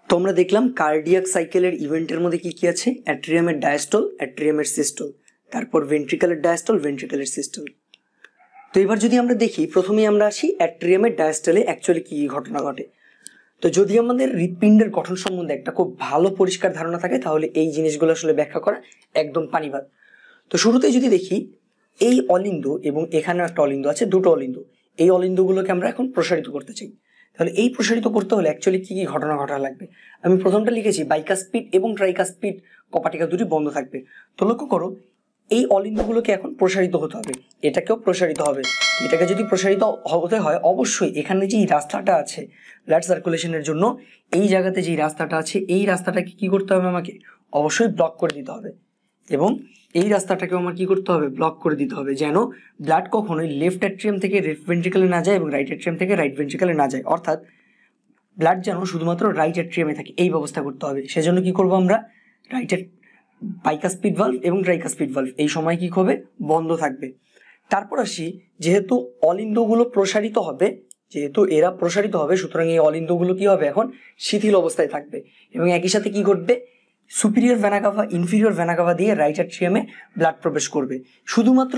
তো আমরা দেখলাম কার্ডিয়াক সাইকেলের ইভেন্টের মধ্যে কি কি আছে, অ্যাট্রিয়ামের ডায়াস্টল, অ্যাট্রিয়ামের সিস্টল, তারপর ভেন্ট্রিকেলের ডায়াস্টল, ভেন্ট্রিকেলের সিস্টল। তো এবার যদি আমরা দেখি, প্রথমেই আমরা আসি অ্যাট্রিয়ামের ডায়াস্টলে অ্যাকচুয়ালি কি ঘটনা ঘটে। তো যদি আমাদের হৃৎপিণ্ডের গঠন সম্বন্ধে একটা খুব ভালো পরিষ্কার ধারণা থাকে তাহলে এই জিনিসগুলো আসলে ব্যাখ্যা করা একদম পানিবাদ। তো শুরুতেই যদি দেখি, এই অলিন্দ এবং এখানে একটা অলিন্দ আছে, দুটো অলিন্দ, এই অলিন্দগুলোকে আমরা এখন প্রসারিত করতে চাই। তাহলে এই প্রসারিত করতে হলে অ্যাকচুয়ালি কি কি ঘটনা ঘটা লাগবে। আমি প্রথমটা লিখেছি বাইকাস্পিড এবং ট্রাইকাস্পিড কপাটিকা দুটি বন্ধ থাকবে। তো লক্ষ্য করো, এই অলিন্দগুলোকে এখন প্রসারিত হতে হবে, এটাকেও প্রসারিত হবে। এটাকে যদি প্রসারিত হতে হয় অবশ্যই এখানে যে রাস্তাটা আছে ব্লাড সার্কুলেশনের জন্য, এই জায়গাতে যে রাস্তাটা আছে এই রাস্তাটাকে কি করতে হবে, আমাকে অবশ্যই ব্লক করে দিতে হবে। এবং এই রাস্তাটাকেও আমার কি করতে হবে, ব্লক করে দিতে হবে, যেন ব্লাড কখনোই লেফট অ্যাট্রিয়াম থেকে লেফট ভেন্ট্রিকেলে না যায় এবং রাইট অ্যাট্রিয়াম থেকে রাইট ভেন্ট্রিকেলে না যায়। অর্থাৎ ব্লাড যেন শুধুমাত্র রাইট অ্যাট্রিয়ামে থাকে, এই ব্যবস্থা করতে হবে। সেজন্য কি করব আমরা, বাইকাস্পিড ভালভ এবং ট্রাইকাস্পিড ভালভ এই সময় কি হবে, বন্ধ থাকবে। তারপর আসি, যেহেতু অলিন্দগুলো প্রসারিত হবে, যেহেতু এরা প্রসারিত হবে, সুতরাং এই অলিন্দগুলো কি হবে, এখন শিথিল অবস্থায় থাকবে। এবং একই সাথে কি ঘটবে, superior vena CAVA inferior vena CAVA দিয়ে রাইট অ্যাট্রিয়ামে ব্লাড প্রবেশ করবে। শুধুমাত্র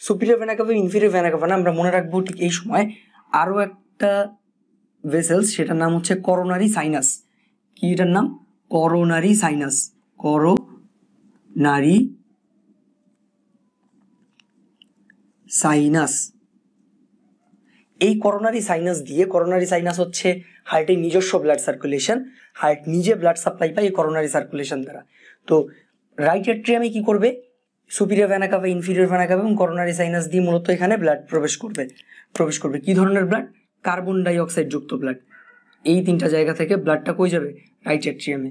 superior vena CAVA inferior vena CAVA না, আমরা মনে রাখবো ঠিক এই সময় আরও একটা ভেসেলস, সেটার নাম হচ্ছে করোনারি সাইনাস। কি এটার নাম, করোনারি সাইনাস, করোনারি সাইনাস। এই করোনারি সাইনাস দিয়ে, করোনারি সাইনাস হচ্ছে হার্টের নিজস্ব ব্লাড সার্কুলেশন, হার্ট নিজে ব্লাড সাপ্লাই পায় এই করোনারি সার্কুলেশন দ্বারা। তো রাইট অ্যাট্রিয়ামে কি করবে, superior vena CAVA inferior vena CAVA এবং করোনারি সাইনাস দিয়ে মূলত এখানে ব্লাড প্রবেশ করবে। কি ধরনের ব্লাড, কার্বন ডাই অক্সাইড যুক্ত ব্লাড। এই তিনটা জায়গা থেকে ব্লাডটা কই যাবে, রাইট অ্যাট্রিয়ামে।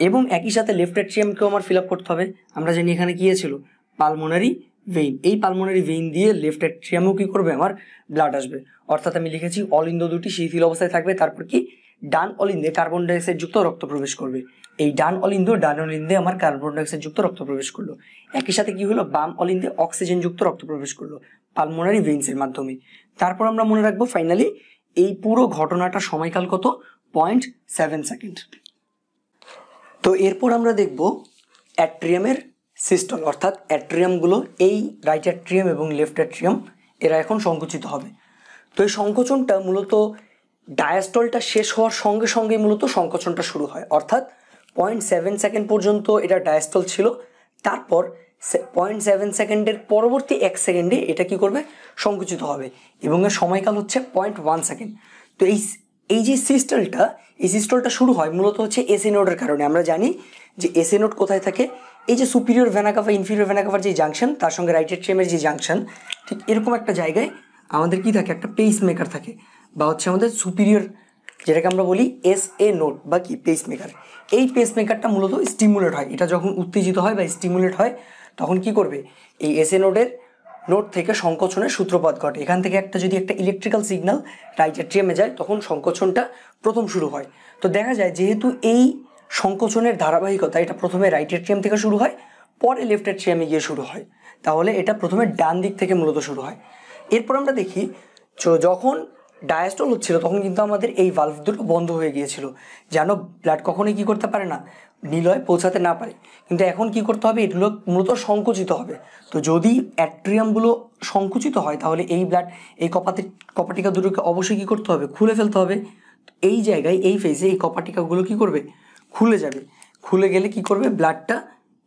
এবং একই সাথে লেফট অ্যাট্রিয়ামকেও আমার ফিল আপ করতে হবে। আমরা জানি এখানে কি ছিল, পালমোনারি ভেইন। এই পালমোনারি ভেইন দিয়ে লেফট অ্যাট্রিয়ামেও কি করবে, আমার ব্লাড আসবে। অর্থাৎ আমি লিখেছি অলিন্দ দুটি শিথিল অবস্থায় থাকবে। তারপর কি, ডান অলিন্দে কার্বন ডাইঅক্সাইড যুক্ত রক্ত প্রবেশ করবে। এই ডান অলিন্দে আমার কার্বন ডাইঅক্সাইড যুক্ত রক্ত প্রবেশ করলো। একই সাথে কি হলো, বাম অলিন্দে অক্সিজেন যুক্ত রক্ত প্রবেশ করলো পালমোনারি ভেইনসের মাধ্যমে। তারপর আমরা মনে রাখবো ফাইনালি এই পুরো ঘটনাটা সময়কাল কত, 0.7 সেকেন্ড। তো এরপর আমরা দেখব অ্যাট্রিয়ামের সিস্টল, অর্থাৎ অ্যাট্রিয়ামগুলো, এই রাইট অ্যাট্রিয়াম এবং লেফট অ্যাট্রিয়াম এরা এখন সংকুচিত হবে। তো এই সংকোচনটা মূলত ডায়াস্টলটা শেষ হওয়ার সঙ্গে সঙ্গে মূলত সংকোচনটা শুরু হয়। অর্থাৎ 0.7 সেকেন্ড পর্যন্ত এটা ডায়াস্টল ছিল, তারপর 0.7 সেকেন্ডের পরবর্তী 1 সেকেন্ডে এটা কি করবে, সংকুচিত হবে এবং এর সময়কাল হচ্ছে 0.1 সেকেন্ড। তো এই যে সিস্টলটা শুরু হয় মূলত হচ্ছে এসএ নোডের কারণে। আমরা জানি যে এসএ নোড কোথায় থাকে, এই যে superior vena CAVA inferior vena cover যে জাংশন, তার সঙ্গে রাইট অ্যাট্রিয়ামের যে জাংশন, ঠিক এরকম একটা জায়গায় আমাদের কি থাকে, একটা পেস মেকার থাকে, বা হচ্ছে আমাদের সুপিরিয়র, যেটাকে আমরা বলি এসএ নোড বা কি পেস মেকার। এই পেস মেকারটা মূলত স্টিমুলেট হয়, এটা যখন উত্তেজিত হয় বা স্টিমুলেট হয় তখন কি করবে, এই এসএ নোড থেকে সংকোচনের সূত্রপাত ঘটে। এখান থেকে যদি একটা ইলেকট্রিক্যাল সিগন্যাল রাইট অ্যাট্রিয়ামে যায় তখন সংকোচনটা প্রথম শুরু হয়। তো দেখা যায় যেহেতু এই সংকোচনের ধারাবাহিকতা, এটা প্রথমে রাইট অ্যাট্রিয়াম থেকে শুরু হয়, পরে লেফট অ্যাট্রিয়ামে গিয়ে শুরু হয়, তাহলে এটা প্রথমে ডান দিক থেকে মূলত শুরু হয়। এরপর আমরা দেখি, যখন ডায়াস্টল হচ্ছিল তখন কিন্তু আমাদের এই ভালভ দুটো বন্ধ হয়ে গিয়েছিল, যেন ব্লাড কখনোই কি করতে পারে না, নিলয়ে পৌঁছাতে না পারে। কিন্তু এখন কি করতে হবে, এগুলো মূলত সংকুচিত হবে। তো যদি অ্যাট্রিয়ামগুলো সংকুচিত হয় তাহলে এই ব্লাড, এই কপাটিকা দুটোকে অবশ্যই কি করতে হবে, খুলে ফেলতে হবে। এই জায়গায় এই ফেজে এই কপাটিকাগুলো কি করবে, খুলে যাবে। খুলে গেলে কি করবে, ব্লাডটা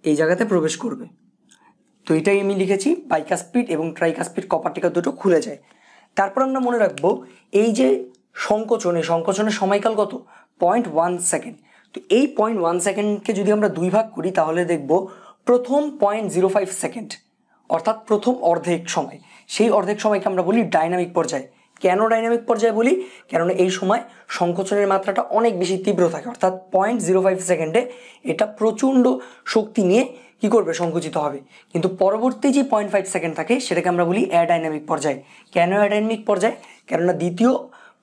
এই জায়গাতে প্রবেশ করবে। তো এটাই আমি লিখেছি, বাইকাস্পিড এবং ট্রাইকাস্পিড কপাটিকা দুটো খুলে যায়। তারপর আমরা মনে রাখবো এই যে সংকোচনের সময়কাল কত, 0.1 সেকেন্ড। তো এই 0.1 সেকেন্ডকে যদি আমরা দুই ভাগ করি তাহলে দেখব প্রথম 0.05 সেকেন্ড, অর্থাৎ প্রথম অর্ধেক সময়, সেই অর্ধেক সময়কে আমরা বলি ডাইনামিক পর্যায়। কেন ডাইনামিক পর্যায়ে বলি, কেননা এই সময় সংকোচনের মাত্রাটা অনেক বেশি তীব্র থাকে, অর্থাৎ 0.05 সেকেন্ডে এটা প্রচণ্ড শক্তি নিয়ে কি করবে, সংকুচিত হবে। কিন্তু পরবর্তী যে 0.5 সেকেন্ড থাকে সেটাকে আমরা বলি অ্যাডাইনামিক পর্যায়। কেন অ্যাডাইনামিক পর্যায়, কেননা দ্বিতীয়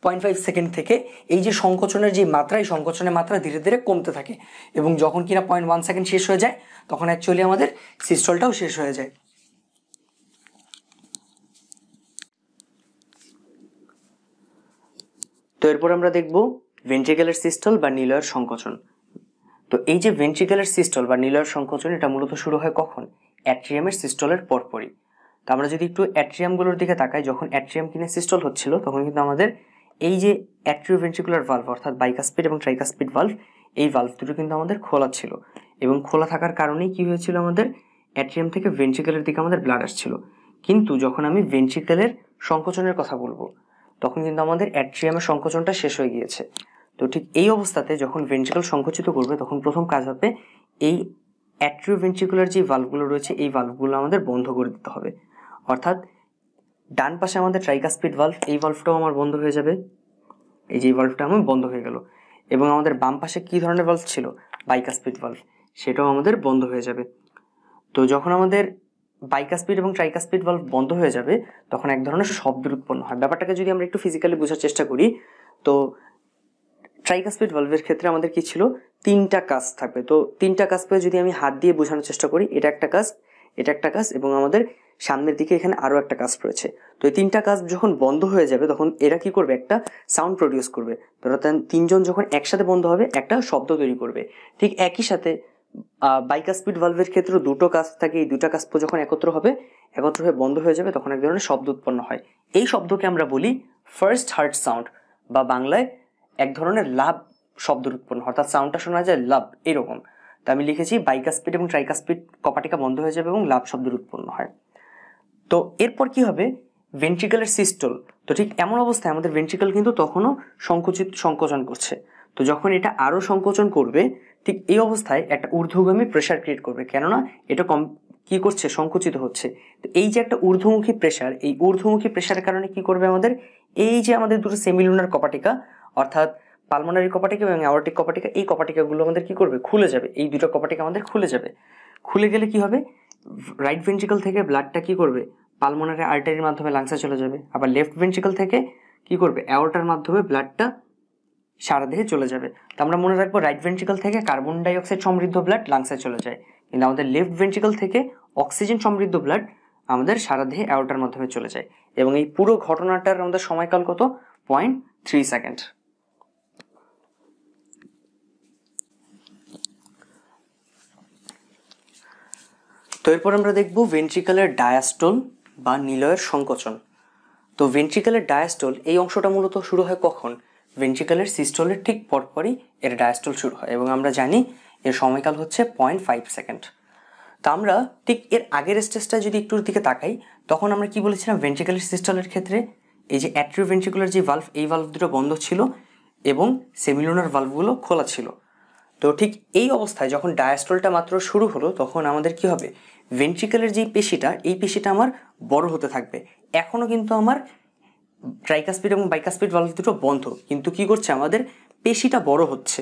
0.5 সেকেন্ড থেকে এই যে সংকোচনের যে মাত্রা, এই সংকোচনের মাত্রা ধীরে ধীরে কমতে থাকে এবং যখন কিনা 0.1 সেকেন্ড শেষ হয়ে যায় তখন অ্যাকচুয়ালি আমাদের সিস্টলটাও শেষ হয়ে যায়। তো এরপর আমরা দেখব ভেন্ট্রিকেলের সিস্টল বা নিলয়ের সংকোচন। তো এই যে ভেন্ট্রিকেলের সিস্টল বা নিলয়ের সংকোচন, এটা মূলত শুরু হয় কখন? অ্যাট্রিয়ামের সিস্টলের পরপরই। তো আমরা যদি একটু অ্যাট্রিয়ামগুলোর দিকে তাকাই, যখন অ্যাট্রিয়াম কিনে সিস্টল হচ্ছিল তখন কিন্তু আমাদের এই যে অ্যাট্রিওভেন্ট্রিকুলার ভালভ অর্থাৎ বাইকাসপিড এবং ট্রাইকাসপিড ভালভ, এই ভালভ দুটো কিন্তু আমাদের খোলা ছিল, এবং খোলা থাকার কারণেই কি হয়েছিল, আমাদের অ্যাট্রিয়াম থেকে ভেন্ট্রিকেলের দিকে আমাদের ব্লাড আসছিল। কিন্তু যখন আমি ভেন্ট্রিকেলের সংকোচনের কথা বলবো তখন কিন্তু আমাদের অ্যাট্রিয়ামের সংকোচনটা শেষ হয়ে গিয়েছে। তো ঠিক এই অবস্থাতে যখন ভেন্ট্রিকেল সংকুচিত করবে তখন প্রথম কাজ হবে এই অ্যাট্রিওভেন্ট্রিকুলার যে ভালভগুলো রয়েছে এই ভালভগুলো আমাদের বন্ধ করে দিতে হবে। অর্থাৎ ডান পাশে আমাদের ট্রাইকাসপিড ভালভ, এই ভালভটাও আমার বন্ধ হয়ে যাবে, এই যে ভালভটা আমার বন্ধ হয়ে গেল। এবং আমাদের বাম পাশে কি ধরনের ভালভ ছিল? বাইকাসপিড ভালভ, সেটাও আমাদের বন্ধ হয়ে যাবে। তো যখন আমাদের বাইকাসপিড এবং ট্রাইকাসপিড ভালভ বন্ধ হয়ে যাবে তখন এক ধরনের শব্দের উৎপন্ন হয়। ব্যাপারটাকে যদি আমরা একটু ফিজিক্যালি বোঝার চেষ্টা করি, তো ট্রাইকাসপিড ভালভের ক্ষেত্রে আমাদের কি ছিল? তিনটা কাজ থাকবে। তো তিনটা কাজ পেয়ে যদি আমি হাত দিয়ে বোঝানোর চেষ্টা করি, এটা একটা কাজ, এটা একটা কাজ, এবং আমাদের সামনের দিকে এখানে আরো একটা কাজ রয়েছে। তো এই তিনটা কাজ যখন বন্ধ হয়ে যাবে তখন এরা কি করবে? একটা সাউন্ড প্রডিউস করবে। ধরো তিনজন যখন একসাথে বন্ধ হবে একটা শব্দ তৈরি করবে। ঠিক একই সাথে বাইকাসপিড ভালভের ক্ষেত্রে দুটো কাজ থাকে, এই দুটা কাজ যখন একত্র হয়ে বন্ধ হয়ে যাবে তখন এক ধরনের শব্দ উৎপন্ন হয়। এই শব্দকে আমরা বলি ফার্স্ট হার্ট সাউন্ড, বা বাংলায় এক ধরনের লাভ শব্দের উৎপন্ন, অর্থাৎ সাউন্ডটা শোনা যায় লাভ এরকম। তো আমি লিখেছি বাইকাসপিড এবং ট্রাইকাসপিড কপাটিকা বন্ধ হয়ে যাবে এবং লাভ শব্দের উৎপন্ন হয়। তো এরপর কি হবে? ভেন্ট্রিকেলের সিস্টল। তো ঠিক এমন অবস্থায় আমাদের ভেন্ট্রিকেল কিন্তু তখনও সংকোচন করছে। তো যখন এটা আরো সংকোচন করবে ঠিক এই অবস্থায় একটা ঊর্ধ্বগামী প্রেসার ক্রিয়েট করবে, কেননা এটা কি করছে? সংকুচিত হচ্ছে। তো এই যে একটা ঊর্ধ্বমুখী প্রেসার, এই ঊর্ধ্বমুখী প্রেসারের কারণে কি করবে? আমাদের এই যে আমাদের দুটো সেমিলুনার কপাটিকা অর্থাৎ পালমোনারি কপাটিকা এবং অ্যাওর্টিক কপাটিকা, এই কপাটিকাগুলো আমাদের কি করবে? খুলে যাবে। এই দুটো কপাটিকা আমাদের খুলে যাবে। খুলে গেলে কি হবে? রাইট ভেন্ট্রিকল থেকে ব্লাডটা কি করবে? পালমোনারি আর্টারির মাধ্যমে লাংসে চলে যাবে। আবার লেফট ভেন্ট্রিকল থেকে কি করবে? অ্যাওর্টার মাধ্যমে ব্লাডটা সারা দেহে চলে যাবে। তো আমরা মনে রাখবো রাইট ভেন্ট্রিকল থেকে কার্বন ডাই অক্সাইড সমৃদ্ধ ব্লাড লাংসে চলে যায়, কিন্তু আমাদের লেফট ভেন্ট্রিকল থেকে অক্সিজেন সমৃদ্ধ ব্লাড আমাদের সারা দেহে অ্যাওর্টার মাধ্যমে চলে যায়। এবং এই পুরো ঘটনাটার আমাদের সময়কাল কত? 0.3 সেকেন্ড। তো এরপর আমরা দেখব ভেন্ট্রিকেলের ডায়াস্টল বা নিলয়ের সংকোচন। তো ভেন্ট্রিকেলের ডায়াস্টল এই অংশটা মূলত শুরু হয় কখন? ভেন্ট্রিকেলের সিস্টলের ঠিক পরপরই এর ডায়াস্টল শুরু হয়, এবং আমরা জানি এর সময়কাল হচ্ছে 0.5 সেকেন্ড। তা আমরা ঠিক এর আগের স্টেজটা যদি একটুর দিকে তাকাই তখন আমরা কি বলেছিলাম? ভেন্ট্রিকেলের সিস্টলের ক্ষেত্রে এই যে অ্যাট্রিওভেন্ট্রিকুলার যে ভালভ, এই ভালভ দুটো বন্ধ ছিল এবং সেমিলুনার ভালভগুলো খোলা ছিল। তো ঠিক এই অবস্থায় যখন ডায়াস্টলটা মাত্র শুরু হলো তখন আমাদের কি হবে? ভেন্ট্রিকেলের যে পেশিটা, এই পেশিটা আমার বড় হতে থাকবে। এখনো কিন্তু আমার ট্রাইকাসপিড এবং বাইকাসপিড ভালভ দুটো বন্ধ, কিন্তু কি করছে? আমাদের পেশিটা বড় হচ্ছে।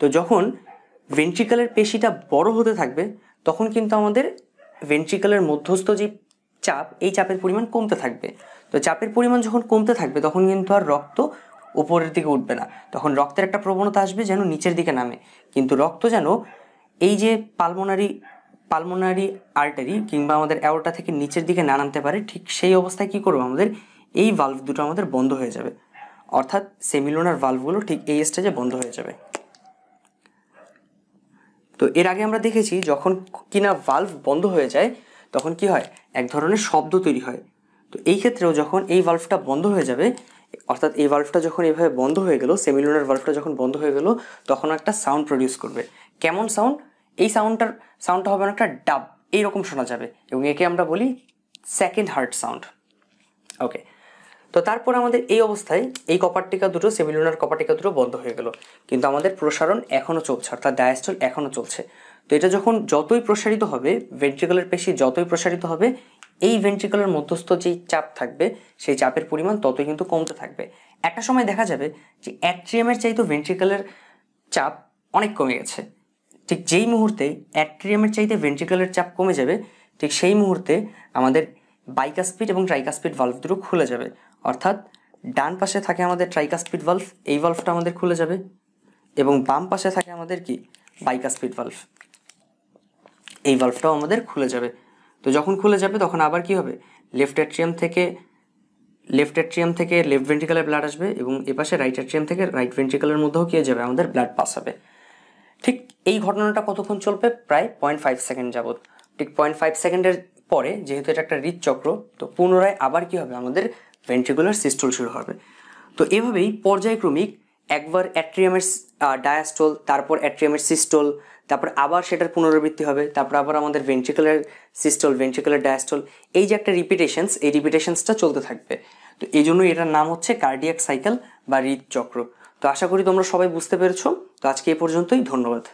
তো যখন ভেন্ট্রিকেলের পেশিটা বড় হতে থাকবে তখন কিন্তু আমাদের ভেন্ট্রিকেলের মধ্যস্থ যে চাপ, এই চাপের পরিমাণ কমতে থাকবে। তো চাপের পরিমাণ যখন কমতে থাকবে তখন কিন্তু আর রক্ত উপরের দিকে উঠবে না, তখন রক্তের একটা প্রবণতা আসবে যেন নিচের দিকে নামে। কিন্তু রক্ত যেন এই যে পালমোনারি আর্টারি কিংবা আমাদের অ্যাওর্টা থেকে নিচের দিকে না নামতে পারে, ঠিক সেই অবস্থায় কি করবো? আমাদের এই ভালভ দুটো আমাদের বন্ধ হয়ে যাবে, অর্থাৎ সেমিলুনার ভালভগুলো ঠিক এই স্টেজে বন্ধ হয়ে যাবে। তো এর আগে আমরা দেখেছি যখন কিনা ভালভ বন্ধ হয়ে যায় তখন কি হয়? এক ধরনের শব্দ তৈরি হয়। তো এই ক্ষেত্রেও যখন এই ভালভটা বন্ধ হয়ে যাবে, অর্থাৎ এই ভালভটা যখন এইভাবে বন্ধ হয়ে গেল, সেমিলুনার ভালভটা যখন বন্ধ হয়ে গেল তখন একটা সাউন্ড প্রডিউস করবে। কেমন সাউন্ড? এই সাউন্ডটা হবে একটা ডাব এইরকম শোনা যাবে, এবং একে আমরা বলি সেকেন্ড হার্ট সাউন্ড। ওকে, তো তারপর আমাদের এই অবস্থায় এই কপারটিকা দুটো, সেমিলুনার কপারটিকা দুটো বন্ধ হয়ে গেল, কিন্তু আমাদের প্রসারণ এখনো চলছে, অর্থাৎ ডায়াস্টল এখনো চলছে। তো এটা যখন যতই প্রসারিত হবে, ভেন্ট্রিকুলার পেশি যতই প্রসারিত হবে, এই ভেন্ট্রিকুলার মধ্যস্থ যেই চাপ থাকবে সেই চাপের পরিমাণ ততই কিন্তু কমতে থাকবে। একটা সময় দেখা যাবে যে অ্যাট্রিয়ামের চাইতে ভেন্ট্রিকুলার চাপ অনেক কমে গেছে। ঠিক যেই মুহূর্তে অ্যাট্রিয়ামের চাইতে ভেন্ট্রিকুলার চাপ কমে যাবে ঠিক সেই মুহূর্তে আমাদের বাইকাসপিড এবং ট্রাইকাসপিড ভালভ দুটো খুলে যাবে। অর্থাৎ ডান পাশে থাকে আমাদের ট্রাইকাসপিড ভালভ, এই ভালভটা আমাদের খুলে যাবে, এবং বাম পাশে থাকে আমাদের কি? বাইকাসপিড ভালভ, এই ভালভটাও আমাদের খুলে যাবে। তো যখন খুলে যাবে তখন আবার কি হবে? লেফট অ্যাট্রিয়াম থেকে লেফট অ্যাট্রিয়াম থেকে লেফট ভেন্ট্রিকুলার ব্লাড আসবে এবং এপাশে রাইট অ্যাট্রিয়াম থেকে রাইট ভেন্ট্রিকুলার মধ্যেও কি হয়ে যাবে, আমাদের ব্লাড পাস হবে। ঠিক এই ঘটনাটা কতক্ষণ চলবে, প্রায় 0.5 সেকেন্ড যাবত। ঠিক 0.5 সেকেন্ডের পরে যেহেতু এটা একটা হৃদচক্র, তো পুনরায় আবার কি হবে, আমাদের ভেন্ট্রিকুলার সিস্টল শুরু হবে। তো এভাবেই পর্যায়ক্রমিক একবার অ্যাট্রিয়ামের ডায়াস্টল, তারপর অ্যাট্রিয়ামের সিস্টল, তারপর আবার সেটার পুনরাবৃত্তি হবে, তারপর আবার আমাদের ভেন্ট্রিকুলার সিস্টল, ভেন্ট্রিকুলার ডায়াস্টল, এই যে একটা রিপিটেশনস, এই রিপিটেশনসটা চলতে থাকবে। তো এই জন্য এটার নাম হচ্ছে কার্ডিয়াক সাইকেল বা হৃদচক্র। তো আশা করি তোমরা সবাই বুঝতে পেরেছো। তো আজকে এই পর্যন্তই, ধন্যবাদ।